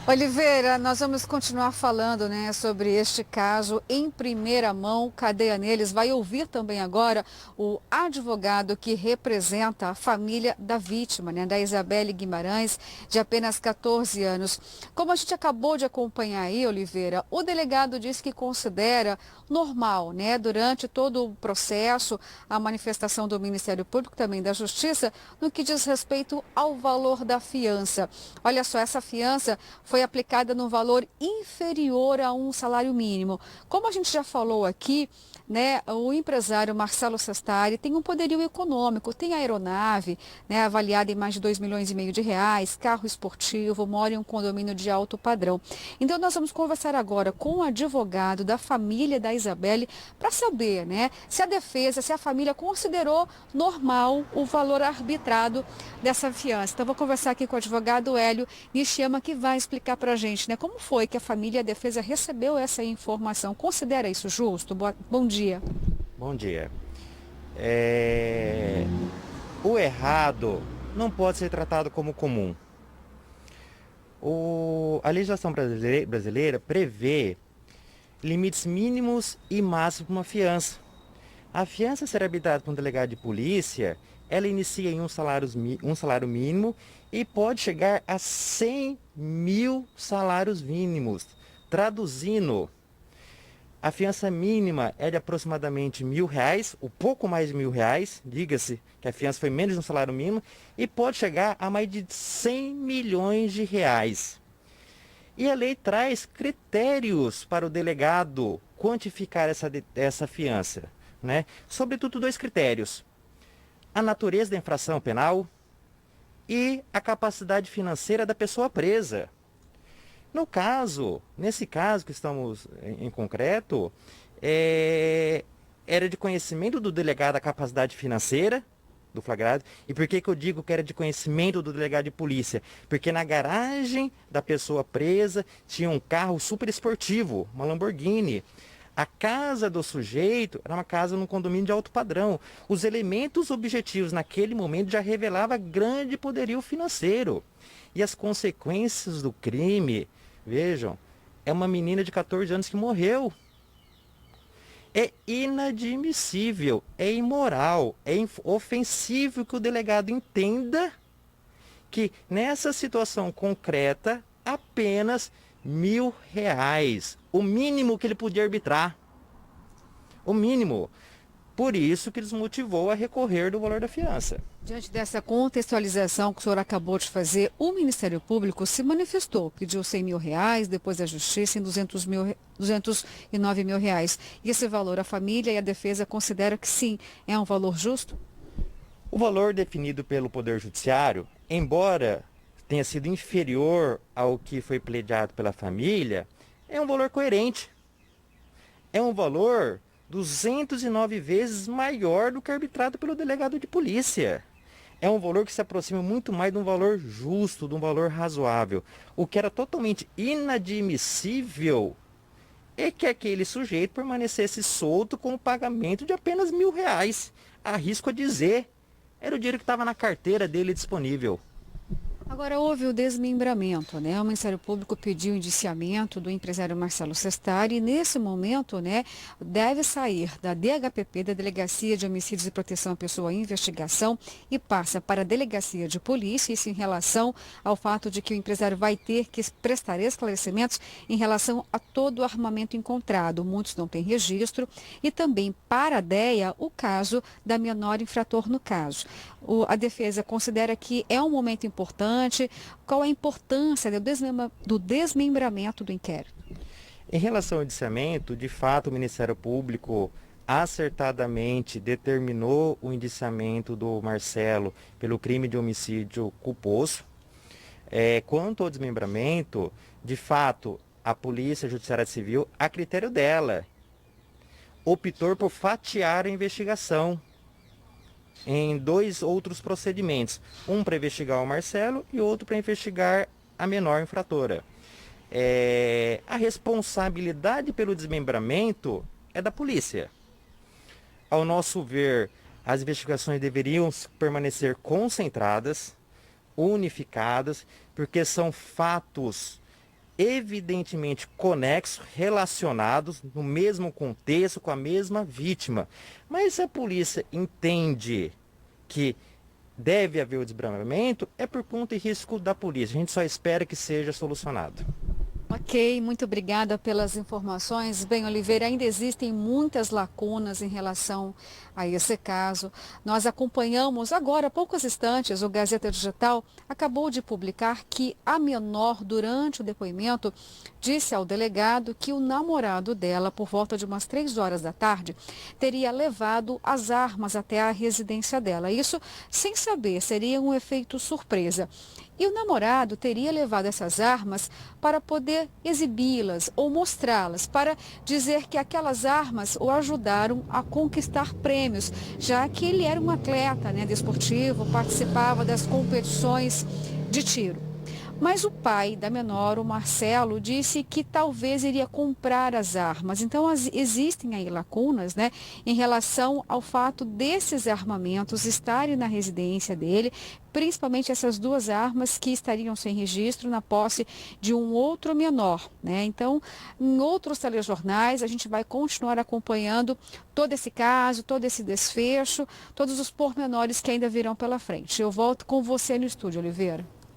Oliveira, nós vamos continuar falando, né, sobre este caso em primeira mão, cadeia neles. Vai ouvir também agora o advogado que representa a família da vítima, né, da Isabelle Guimarães, de apenas 14 anos. Como a gente acabou de acompanhar aí, Oliveira, o delegado disse que considera normal, né, durante todo o processo, a manifestação do Ministério Público, também da Justiça, no que diz respeito ao valor da fiança. Olha só, essa fiança foi aplicada no valor inferior a um salário mínimo. Como a gente já falou aqui, né, o empresário Marcelo Sestari tem um poderio econômico, tem aeronave, né, avaliada em mais de 2,5 milhões de reais, carro esportivo, mora em um condomínio de alto padrão. Então nós vamos conversar agora com o advogado da família da Isabelle para saber, né, se a defesa, se a família considerou normal o valor arbitrado dessa fiança. Então vou conversar aqui com o advogado Hélio Nishiyama, que vai explicar para a gente, né, como foi que a família e a defesa recebeu essa informação. Considera isso justo? Bom dia. Bom dia. É, O errado não pode ser tratado como comum. A legislação brasileira prevê limites mínimos e máximos para uma fiança. A fiança a ser arbitrada por um delegado de polícia, ela inicia em um salário mínimo e pode chegar a 100 mil salários mínimos. Traduzindo, a fiança mínima é de aproximadamente R$ 1.000, um pouco mais de R$ 1.000, diga-se que a fiança foi menos de um salário mínimo, e pode chegar a mais de 100 milhões de reais. E a lei traz critérios para o delegado quantificar essa fiança, né? Sobretudo dois critérios: a natureza da infração penal e a capacidade financeira da pessoa presa. Nesse caso que estamos em concreto, era de conhecimento do delegado a capacidade financeira do flagrado. E por que eu digo que era de conhecimento do delegado de polícia? Porque na garagem da pessoa presa tinha um carro super esportivo, uma Lamborghini. A casa do sujeito era uma casa num condomínio de alto padrão. Os elementos objetivos naquele momento já revelavam grande poderio financeiro. E as consequências do crime, vejam, é uma menina de 14 anos que morreu. É inadmissível, é imoral, é ofensivo que o delegado entenda que nessa situação concreta apenas R$ 1.000, o mínimo que ele podia arbitrar, o mínimo. Por isso que desmotivou a recorrer do valor da fiança. Diante dessa contextualização que o senhor acabou de fazer, o Ministério Público se manifestou, pediu 100 mil reais, depois a Justiça em 209 mil reais. E esse valor, a família e a defesa consideram que sim, é um valor justo? O valor definido pelo Poder Judiciário, embora tenha sido inferior ao que foi pleiteado pela família, é um valor coerente. É um valor 209 vezes maior do que arbitrado pelo delegado de polícia. É um valor que se aproxima muito mais de um valor justo, de um valor razoável. O que era totalmente inadmissível é que aquele sujeito permanecesse solto com o pagamento de apenas R$ 1.000. Arrisco a dizer, era o dinheiro que estava na carteira dele disponível. Agora, houve o desmembramento, né? O Ministério Público pediu o indiciamento do empresário Marcelo Sestari e, nesse momento, né, deve sair da DHPP, da Delegacia de Homicídios e Proteção à Pessoa em Investigação, e passa para a Delegacia de Polícia, isso em relação ao fato de que o empresário vai ter que prestar esclarecimentos em relação a todo o armamento encontrado. Muitos não têm registro. E também para a DEA, o caso da menor infrator no caso. A defesa considera que é um momento importante. Qual a importância do desmembramento do inquérito? Em relação ao indiciamento, de fato, o Ministério Público acertadamente determinou o indiciamento do Marcelo pelo crime de homicídio culposo. Quanto ao desmembramento, de fato, a Polícia Judiciária Civil, a critério dela, optou por fatiar a investigação em dois outros procedimentos. Um para investigar o Marcelo e outro para investigar a menor infratora. A responsabilidade pelo desmembramento é da polícia. Ao nosso ver, as investigações deveriam permanecer concentradas, unificadas, porque são fatos evidentemente conexos, relacionados no mesmo contexto, com a mesma vítima. Mas se a polícia entende que deve haver o desbravamento, é por conta e risco da polícia. A gente só espera que seja solucionado. Ok, muito obrigada pelas informações. Bem, Oliveira, ainda existem muitas lacunas em relação a esse caso. Nós acompanhamos agora, há poucos instantes, o Gazeta Digital acabou de publicar que a menor, durante o depoimento, disse ao delegado que o namorado dela, por volta de umas 3 horas da tarde, teria levado as armas até a residência dela. Isso sem saber, seria um efeito surpresa. E o namorado teria levado essas armas para poder exibi-las ou mostrá-las, para dizer que aquelas armas o ajudaram a conquistar prêmios, já que ele era um atleta, desportivo, participava das competições de tiro. Mas o pai da menor, o Marcelo, disse que talvez iria comprar as armas. Então, existem aí lacunas, em relação ao fato desses armamentos estarem na residência dele, principalmente essas 2 armas que estariam sem registro na posse de um outro menor, Então, em outros telejornais, a gente vai continuar acompanhando todo esse caso, todo esse desfecho, todos os pormenores que ainda virão pela frente. Eu volto com você no estúdio, Oliveira.